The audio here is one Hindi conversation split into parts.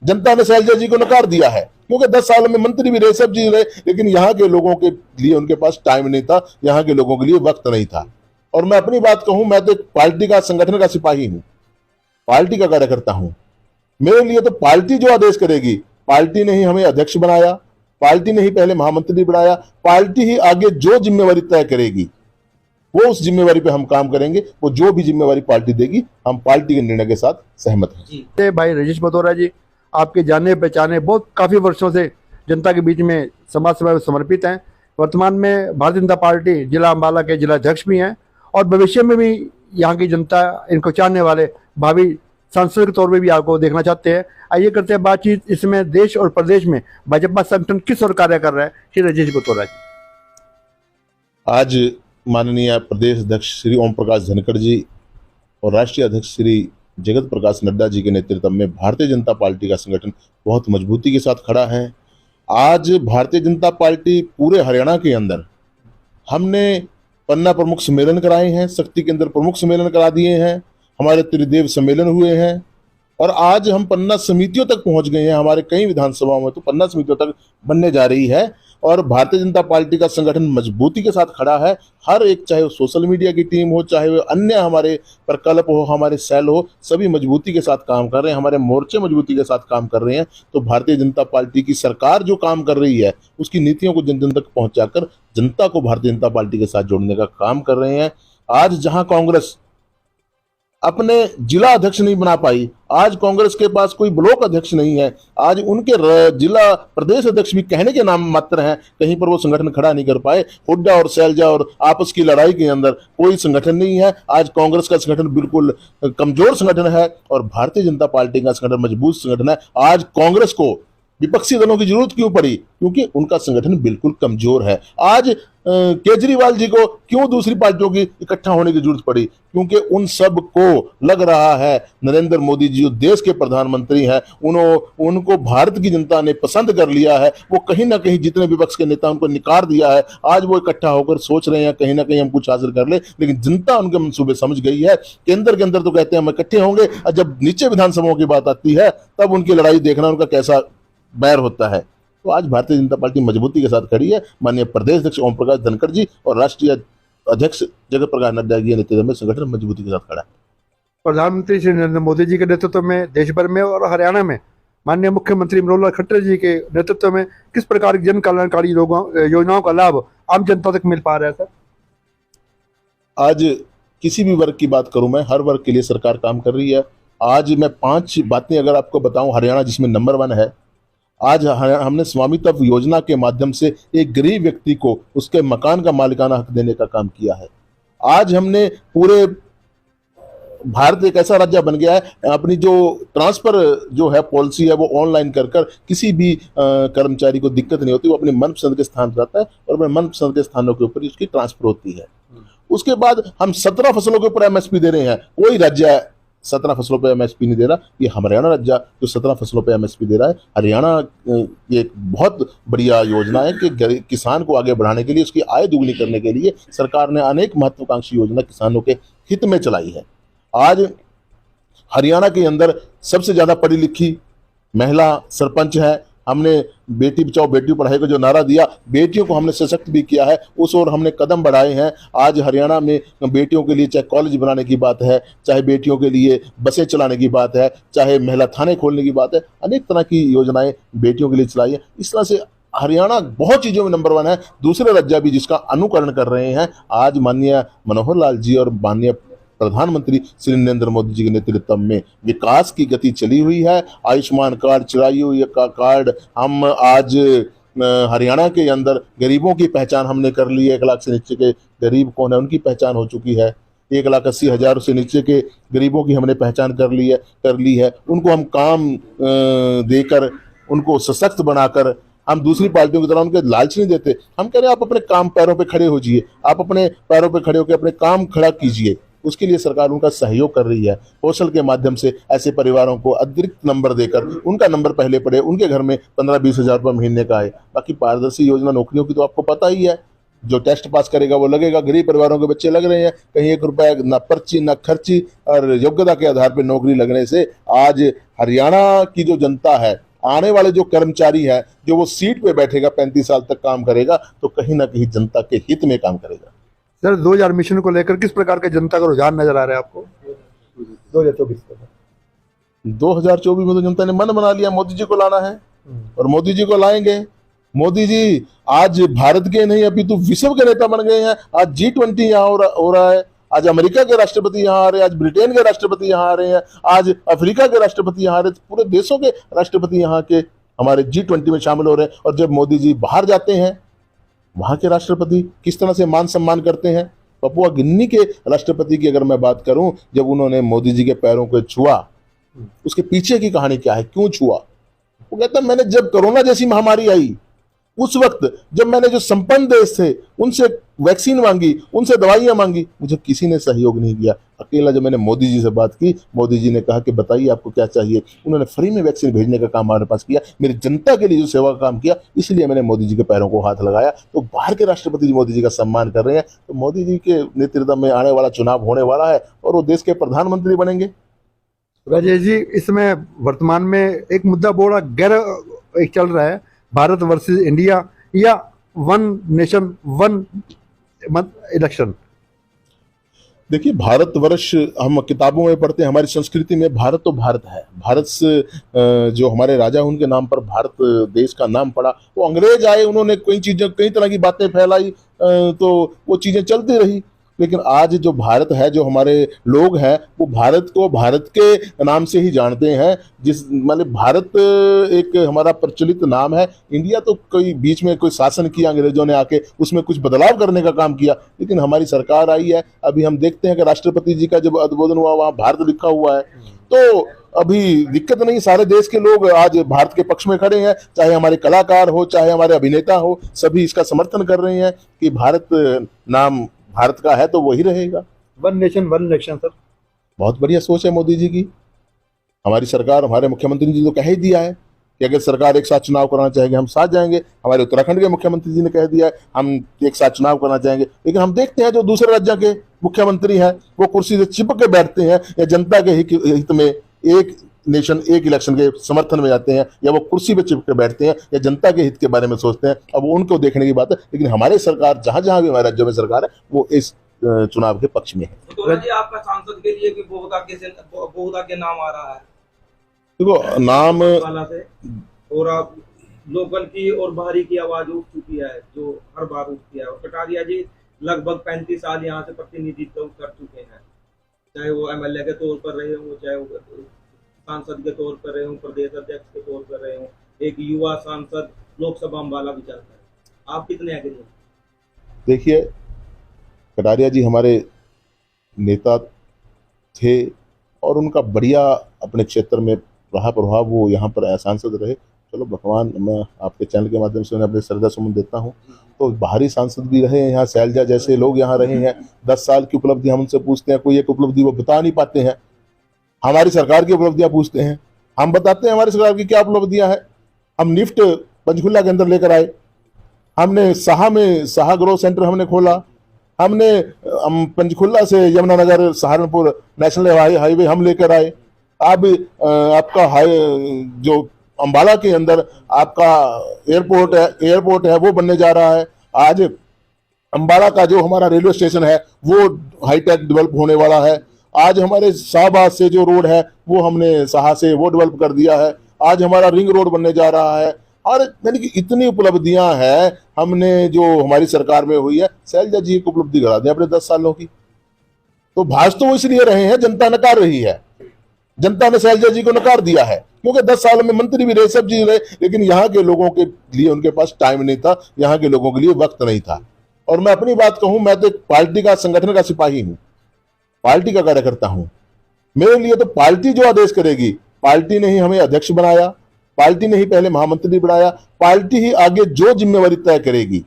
जनता ने शैलजा जी को नकार दिया है, क्योंकि 10 साल में मंत्री भी रहे, सब चीज रहे, लेकिन यहाँ के लोगों के लिए उनके पास टाइम नहीं था, यहाँ के लोगों के लिए वक्त नहीं था। और मैं अपनी बात कहूं, मैं तो एक पार्टी का, संगठन का सिपाही हूं, पार्टी का कार्यकर्ता हूं। मेरे लिए तो पार्टी जो आदेश करेगी, पार्टी ने ही हमें अध्यक्ष बनाया, पार्टी ने ही पहले महामंत्री बनाया, पार्टी ही आगे जो जिम्मेवारी तय करेगी वो उस जिम्मेवारी पे हम काम करेंगे। वो जो भी जिम्मेवारी पार्टी देगी, हम पार्टी के निर्णय के साथ सहमत हैं। भाई राजेश बतौरा जी, आपके जाने पहचाने बहुत काफ़ी वर्षों से जनता के बीच में समाज सेवा में समर्पित हैं। वर्तमान में भारतीय जनता पार्टी जिला अम्बाला के जिला अध्यक्ष भी हैं और भविष्य में भी यहाँ की जनता, इनको चाहने वाले भावी सांसद के तौर पे भी आपको देखना चाहते हैं। आइए करते हैं बातचीत, इसमें देश और प्रदेश में भाजपा संगठन किस ओर कार्य कर रहा है, श्री राजेश बतौरा जी। आज माननीय प्रदेश अध्यक्ष श्री ओम प्रकाश धनखड़ जी और राष्ट्रीय अध्यक्ष श्री जगत प्रकाश नड्डा जी के नेतृत्व में भारतीय जनता पार्टी का संगठन बहुत मजबूती के साथ खड़ा है। आज भारतीय जनता पार्टी पूरे हरियाणा के अंदर, हमने पन्ना प्रमुख सम्मेलन कराए हैं, शक्ति केंद्र प्रमुख सम्मेलन करा दिए हैं, हमारे त्रिदेव सम्मेलन हुए हैं और आज हम पन्ना समितियों तक पहुंच गए हैं। हमारे कई विधानसभाओं में तो पन्ना समितियों तक बनने जा रही है और भारतीय जनता पार्टी का संगठन मजबूती के साथ खड़ा है। हर एक, चाहे वो सोशल मीडिया की टीम हो, चाहे वो अन्य हमारे प्रकल्प हो, हमारे सेल हो, सभी मजबूती के साथ काम कर रहे हैं, हमारे मोर्चे मजबूती के साथ काम कर रहे हैं। तो भारतीय जनता पार्टी की सरकार जो काम कर रही है, उसकी नीतियों को जन जन तक पहुंचाकर जनता को भारतीय जनता पार्टी के साथ जोड़ने का काम कर रहे हैं। आज जहां कांग्रेस अपने जिला अध्यक्ष नहीं बना पाई, आज कांग्रेस के पास कोई ब्लॉक अध्यक्ष नहीं है, आज उनके जिला प्रदेश अध्यक्ष भी कहने के नाम मात्र हैं, कहीं पर वो संगठन खड़ा नहीं कर पाए। हुड्डा और शैलजा और आपस की लड़ाई के अंदर कोई संगठन नहीं है। आज कांग्रेस का संगठन बिल्कुल कमजोर संगठन है और भारतीय जनता पार्टी का संगठन मजबूत संगठन है। आज कांग्रेस को विपक्षी दलों की जरूरत क्यों पड़ी? क्योंकि उनका संगठन बिल्कुल कमजोर है। आज केजरीवाल जी को क्यों दूसरी पार्टियों की इकट्ठा होने की जरूरत पड़ी? क्योंकि उन सब को लग रहा है नरेंद्र मोदी जी जो देश के प्रधानमंत्री हैं, उनको भारत की जनता ने पसंद कर लिया है। वो कहीं ना कहीं जितने विपक्ष के नेता उनको निकार दिया है, आज वो इकट्ठा होकर सोच रहे हैं कहीं ना कहीं हम कुछ हासिल कर ले, लेकिन जनता उनके मंसूबे समझ गई है। केंद्र के अंदर तो कहते हैं हम इकट्ठे होंगे, और जब नीचे विधानसभाओं की बात आती है तब उनकी लड़ाई देखना उनका कैसा बैर होता है। तो आज भारतीय जनता पार्टी मजबूती के साथ खड़ी है। माननीय प्रदेश अध्यक्ष ओम प्रकाश धनखड़ जी और राष्ट्रीय अध्यक्ष जगत प्रकाश नड्डा जी के नेतृत्व में संगठन मजबूती के साथ खड़ा है। प्रधानमंत्री श्री नरेंद्र मोदी जी के नेतृत्व में देश भर में और हरियाणा में माननीय मुख्यमंत्री मनोहर लाल खट्टर जी के नेतृत्व में किस प्रकार की जन कल्याणकारी योजनाओं का लाभ आम जनता तक मिल पा रहा है सर? आज किसी भी वर्ग की बात करूं, मैं हर वर्ग के लिए सरकार काम कर रही है। आज मैं 5 बातें अगर आपको बताऊं, हरियाणा जिसमें नंबर 1 है। आज हमने स्वामित्व योजना के माध्यम से एक गरीब व्यक्ति को उसके मकान का मालिकाना हक देने का काम किया है। आज हमने पूरे भारत एक ऐसा राज्य बन गया है, अपनी जो ट्रांसफर जो है पॉलिसी है वो ऑनलाइन कर किसी भी कर्मचारी को दिक्कत नहीं होती। वो अपने मनपसंद के स्थान पर जाता है और अपने मनपसंद के स्थानों के ऊपर उसकी ट्रांसफर होती है। उसके बाद हम 17 फसलों के ऊपर एमएसपी दे रहे हैं। कोई राज्य 17 फसलों पे एमएसपी नहीं दे रहा, ये हरियाणा राज्य जो 17 फसलों पे एमएसपी दे रहा है। हरियाणा ये एक बहुत बढ़िया योजना है कि किसान को आगे बढ़ाने के लिए, उसकी आय दुगनी करने के लिए सरकार ने अनेक महत्वाकांक्षी योजना किसानों के हित में चलाई है। आज हरियाणा के अंदर सबसे ज्यादा पढ़ी लिखी महिला सरपंच है। हमने बेटी बचाओ बेटी पढ़ाई का जो नारा दिया, बेटियों को हमने सशक्त भी किया है, उस ओर हमने कदम बढ़ाए हैं। आज हरियाणा में बेटियों के लिए चाहे कॉलेज बनाने की बात है, चाहे बेटियों के लिए बसें चलाने की बात है, चाहे महिला थाने खोलने की बात है, अनेक तरह की योजनाएं बेटियों के लिए चलाई है। इस तरह से हरियाणा बहुत चीजों में नंबर 1 है। दूसरे राज्य भी जिसका अनुकरण कर रहे हैं। आज माननीय मनोहर लाल जी और माननीय प्रधानमंत्री श्री नरेंद्र मोदी जी के नेतृत्व में विकास की गति चली हुई है। आयुष्मान कार्ड, चिरायु का कार्ड, हम आज हरियाणा के अंदर गरीबों की पहचान हमने कर ली है। 1 लाख से नीचे के गरीब कौन है उनकी पहचान हो चुकी है। 1,80,000 से नीचे के गरीबों की हमने पहचान कर ली है। उनको हम काम देकर, उनको सशक्त बनाकर, हम दूसरी पार्टियों की तरह उनके लालच नहीं देते। हम कह रहे हैं आप अपने काम पैरों पे खड़े हो जाइए, आप अपने पैरों पे खड़े होकर अपने काम खड़ा कीजिए। उसके लिए सरकार उनका सहयोग कर रही है। कौशल के माध्यम से ऐसे परिवारों को अतिरिक्त नंबर देकर उनका नंबर पहले पड़े, उनके घर में 15-20 हज़ार रुपये महीने का आए। बाकी पारदर्शी योजना नौकरियों की तो आपको पता ही है। जो टेस्ट पास करेगा वो लगेगा। गरीब परिवारों के बच्चे लग रहे हैं, कहीं 1 रुपया ना पर्ची ना खर्ची, और योग्यता के आधार पर नौकरी लगने से आज हरियाणा की जो जनता है, आने वाले जो कर्मचारी है, जो वो सीट पे बैठेगा 35 साल तक काम करेगा, तो कहीं ना कहीं जनता के हित में काम करेगा। सर 2000 मिशन को लेकर किस प्रकार के जनता का रुझान नजर आ रहा है आपको 2024 में? 2024 में तो जनता ने मन बना लिया, मोदी जी को लाना है और मोदी जी को लाएंगे। मोदी जी आज भारत के नहीं अपितु विश्व के नेता बन गए हैं। आज G20 यहाँ हो रहा है, आज अमेरिका के राष्ट्रपति यहाँ आ रहे हैं, आज ब्रिटेन के राष्ट्रपति यहाँ आ रहे हैं, आज अफ्रीका के राष्ट्रपति यहाँ आ रहे हैं, पूरे देशों के राष्ट्रपति यहाँ के हमारे G20 में शामिल हो रहे हैं। और जब मोदी जी बाहर जाते हैं, वहां के राष्ट्रपति किस तरह से मान सम्मान करते हैं। पपुआ गिनी के राष्ट्रपति की अगर मैं बात करूं, जब उन्होंने मोदी जी के पैरों को छुआ, उसके पीछे की कहानी क्या है, क्यों छुआ? वो कहता है मैंने जब कोरोना जैसी महामारी आई, उस वक्त जब मैंने जो संपन्न देश थे उनसे वैक्सीन मांगी, उनसे दवाइयां मांगी, मुझे किसी ने सहयोग नहीं दिया। अकेला जब मैंने मोदी जी से बात की, मोदी जी ने कहा कि बताइए आपको क्या चाहिए। उन्होंने फ्री में वैक्सीन भेजने का काम हमारे पास किया, मेरी जनता के लिए जो सेवा का काम किया, इसलिए मैंने मोदी जी के पैरों को हाथ लगाया। तो बाहर के राष्ट्रपति मोदी जी का सम्मान कर रहे हैं, तो मोदी जी के नेतृत्व में आने वाला चुनाव होने वाला है और वो देश के प्रधानमंत्री बनेंगे। राजेश जी, इसमें वर्तमान में एक मुद्दा बड़ा एक चल रहा है, भारत वर्सेस इंडिया या वन नेशन वन इलेक्शन। देखिए, भारतवर्ष हम किताबों में पढ़ते हैं, हमारी संस्कृति में भारत तो भारत है। भारत से जो हमारे राजा उनके नाम पर भारत देश का नाम पड़ा। वो अंग्रेज आए, उन्होंने कई तरह की बातें फैलाई, तो वो चीजें चलती रही। लेकिन आज जो भारत है, जो हमारे लोग हैं, वो भारत को भारत के नाम से ही जानते हैं। मतलब भारत एक हमारा प्रचलित नाम है। इंडिया तो कोई बीच में कोई शासन किया अंग्रेजों ने आके, उसमें कुछ बदलाव करने का काम किया, लेकिन हमारी सरकार आई है। अभी हम देखते हैं कि राष्ट्रपति जी का जब उद्बोधन हुआ, वहाँ भारत लिखा हुआ है, तो अभी दिक्कत नहीं। सारे देश के लोग आज भारत के पक्ष में खड़े हैं, चाहे हमारे कलाकार हो, चाहे हमारे अभिनेता हो, सभी इसका समर्थन कर रहे हैं कि भारत नाम भारत का है तो वही रहेगा। One nation one election. Sir बहुत बढ़िया सोच है मोदी जी की। हमारी सरकार, हमारे मुख्यमंत्री जी तो कह ही दिया है कि अगर सरकार एक साथ चुनाव कराना चाहेगी हम साथ जाएंगे। हमारे उत्तराखंड के मुख्यमंत्री जी ने कह दिया है हम एक साथ चुनाव कराना चाहेंगे। लेकिन हम देखते हैं जो दूसरे राज्यों के मुख्यमंत्री हैं, वो कुर्सी से चिपक के बैठते हैं, या जनता के हित में एक नेशन एक इलेक्शन के समर्थन में जाते हैं, या वो कुर्सी पे चिपक के बैठते हैं, या जनता के हित के बारे में सोचते हैं। अब उनको देखने की बात है। लेकिन हमारी सरकार जहां जहां भी हमारे राज्यों में सरकार है, वो इस चुनाव के पक्ष में है। तो जी आपका सांसद के लिए भी बहुधा के नाम आ रहा है। देखो नाम वाला से और आप लोकल की और बाहरी की आवाज उठ चुकी है, जो हर बार उठती है। और कटारिया जी लगभग 35 साल यहाँ से प्रतिनिधित्व कर चुके हैं, चाहे वो MLA के तौर पर रहे हों, चाहे वो सांसद के तौर पर रहे हों, प्रदेश अध्यक्ष के तौर पर रहे हों। एक युवा सांसद लोकसभा अम्बाला भी चलता है। आप कितने एग्री हैं? देखिए, कटारिया जी हमारे नेता थे और उनका बढ़िया अपने क्षेत्र में रहा प्रभाव, वो यहाँ पर सांसद रहे। चलो भगवान, मैं आपके चैनल के माध्यम से उन्हें अपने श्रद्धा सुमन देता हूँ। तो बाहरी सांसद भी रहे हैं यहाँ, शैलजा जैसे लोग यहाँ रहे हैं। 10 साल की उपलब्धि हम उनसे पूछते हैं, कोई एक उपलब्धि वो बता नहीं पाते हैं। हमारी सरकार की उपलब्धियां पूछते हैं, हम बताते हैं हमारी सरकार की क्या उपलब्धियां हैं। हम निफ्ट पंचकुला के अंदर लेकर आए, हमने साहा ग्रोथ सेंटर हमने खोला, हमने पंचकुला से यमुनानगर सहारनपुर नेशनल हाईवे हम लेकर आए। अब आपका जो अम्बाला के अंदर आपका एयरपोर्ट है वो बनने जा रहा है। आज अम्बाला का जो हमारा रेलवे स्टेशन है वो हाईटेक डेवलप होने वाला है। आज हमारे शाहबाद से जो रोड है वो हमने साहा से वो डेवलप कर दिया है। आज हमारा रिंग रोड बनने जा रहा है। और यानी कि इतनी उपलब्धियां हैं हमने जो हमारी सरकार में हुई है। शैलजा जी को उपलब्धि करा दें अपने 10 सालों की। तो भाज तो वो इसलिए रहे हैं, जनता नकार रही है। जनता ने शैलजा जी को नकार दिया है क्योंकि 10 सालों में मंत्री भी रहे, सब चीज रहे, लेकिन यहाँ के लोगों के लिए उनके पास टाइम नहीं था, यहाँ के लोगों के लिए वक्त नहीं था। और मैं अपनी बात कहूं, मैं तो एक पार्टी का, संगठन का सिपाही हूं, पार्टी का कार्यकर्ता हूं। मेरे लिए तो पार्टी जो आदेश करेगी, पार्टी ने ही हमें अध्यक्ष बनाया, पार्टी ने ही पहले महामंत्री बनाया, पार्टी ही आगे जो जिम्मेवारी तय करेगी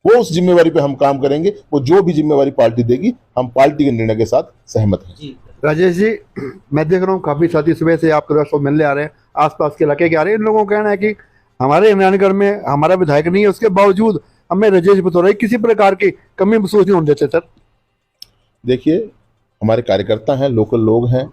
वो उस जिम्मेवारी पे हम काम करेंगे। वो जो भी जिम्मेवारी पार्टी देगी, हम पार्टी के निर्णय के साथ सहमत हैं। राजेश जी, मैं देख रहा हूँ काफी साथी सुबह से आपके पास मिलने आ रहे हैं, आसपास के इलाके के आ रहे हैं। इन लोगों का कहना है कि हमारे ईमरानगढ़ में हमारा विधायक नहीं है, उसके बावजूद हमें रजेश बतौर किसी प्रकार की कमी महसूस नहीं होने देते सर। देखिए, हमारे कार्यकर्ता हैं, लोकल लोग हैं,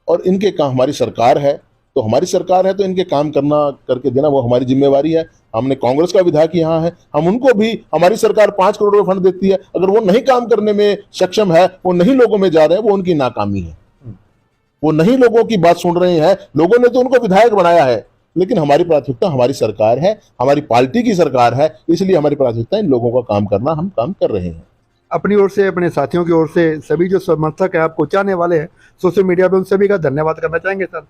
और इनके काम, हमारी सरकार है तो हमारी सरकार है तो इनके काम करना करके देना वो हमारी जिम्मेवारी है। हमने कांग्रेस का विधायक यहाँ है, हम उनको भी, हमारी सरकार 5 करोड़ रुपए फंड देती है, अगर वो नहीं काम करने में सक्षम है, वो नहीं लोगों में जा रहे हैं, वो उनकी नाकामी है। वो नहीं लोगों की बात सुन रहे हैं, लोगों ने तो उनको विधायक बनाया है, लेकिन हमारी प्राथमिकता हमारी सरकार है, हमारी पार्टी की सरकार है, इसलिए हमारी प्राथमिकता इन लोगों का काम करना, हम काम कर रहे हैं। अपनी ओर से, अपने साथियों की ओर से, सभी जो समर्थक है, आपको चाहने वाले हैं सोशल मीडिया पे, उन सभी का धन्यवाद करना चाहेंगे सर।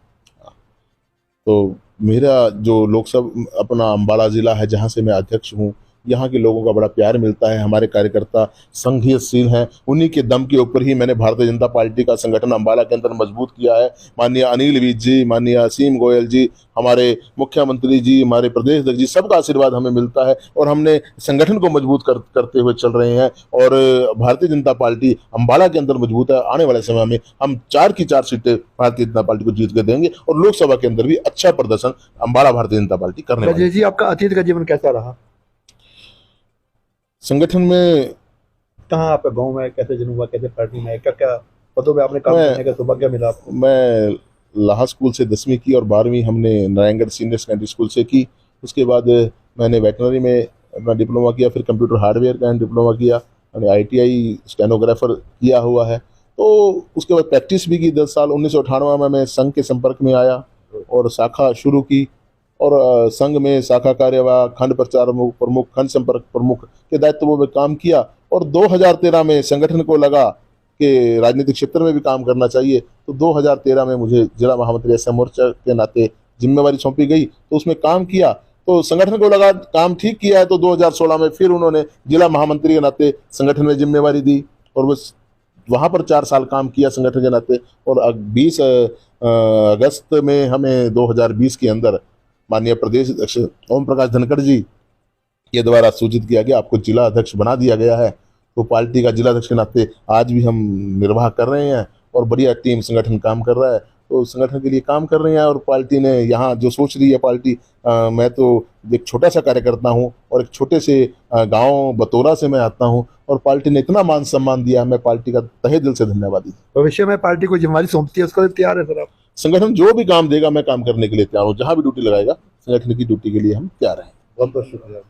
तो मेरा जो लोकसभा अपना अम्बाला जिला है जहाँ से मैं अध्यक्ष हूँ, यहाँ के लोगों का बड़ा प्यार मिलता है। हमारे कार्यकर्ता संघीयशील हैं, उन्हीं के दम के ऊपर ही मैंने भारतीय जनता पार्टी का संगठन अम्बाला के अंदर मजबूत किया है। माननीय अनिल विज जी, माननीय असीम गोयल जी, हमारे मुख्यमंत्री जी, हमारे प्रदेश अध्यक्ष जी, सबका आशीर्वाद हमें मिलता है और हमने संगठन को मजबूत करते हुए चल रहे हैं। और भारतीय जनता पार्टी अम्बाला के अंदर मजबूत है। आने वाले समय में हम 4 की 4 सीटें भारतीय जनता पार्टी को जीत के देंगे और लोकसभा के अंदर भी अच्छा प्रदर्शन अम्बाला भारतीय जनता पार्टी करने वाली है। राजेश जी, आपका अतीत का जीवन कैसा रहा? संगठन में कहाँ आपका गांव में, कैसे जन्म हुआ, कैसे पार्टी में, क्या क्या पदों पे आपने काम करने का सौभाग्य मिला आपको? मैं लाहा स्कूल से 10वीं की और 12वीं हमने नारायणगढ़ सीनियर सेकेंडरी स्कूल से की। उसके बाद मैंने वेटनरी में अपना डिप्लोमा किया, फिर कंप्यूटर हार्डवेयर का डिप्लोमा किया, मैंने ITI स्टेनोग्राफर किया हुआ है। तो उसके बाद प्रैक्टिस भी की 10 साल। 1998 में मैं संघ के संपर्क में आया और शाखा शुरू की और संघ में शाखा कार्यवाह, खंड प्रचार प्रमुख, खंड संपर्क प्रमुख के दायित्वों में काम किया। और 2013 में संगठन को लगा कि राजनीतिक क्षेत्र में भी काम करना चाहिए, तो 2013 में मुझे जिला महामंत्री SM मोर्चा के नाते जिम्मेवारी सौंपी गई, तो उसमें काम किया। तो संगठन को लगा काम ठीक किया है, तो 2016 में फिर उन्होंने जिला महामंत्री के नाते संगठन में जिम्मेवारी दी और बस वहाँ पर 4 साल काम किया संगठन के नाते। और 20 अगस्त में हमें 2020 के अंदर माननीय प्रदेश अध्यक्ष ओम प्रकाश धनखड़ जी के द्वारा सूचित किया गया, आपको जिला अध्यक्ष बना दिया गया है। तो पार्टी का जिला अध्यक्ष के नाते आज भी हम निर्वाह कर रहे हैं और बढ़िया टीम संगठन काम कर रहा है। तो संगठन के लिए काम कर रहे हैं और पार्टी ने यहाँ जो सोच रही है पार्टी, मैं तो एक छोटा सा कार्यकर्ता हूँ और एक छोटे से गांव बतौरा से मैं आता हूँ और पार्टी ने इतना मान सम्मान दिया, मैं पार्टी का तहे दिल से धन्यवादी। भविष्य में पार्टी को जिम्मेवारी सौंपती है, उसके लिए तैयार है सर आप? संगठन जो भी काम देगा मैं काम करने के लिए तैयार हूँ, जहाँ भी ड्यूटी लगाएगा संगठन की ड्यूटी के लिए हम तैयार हैं। बहुत बहुत शुक्रिया।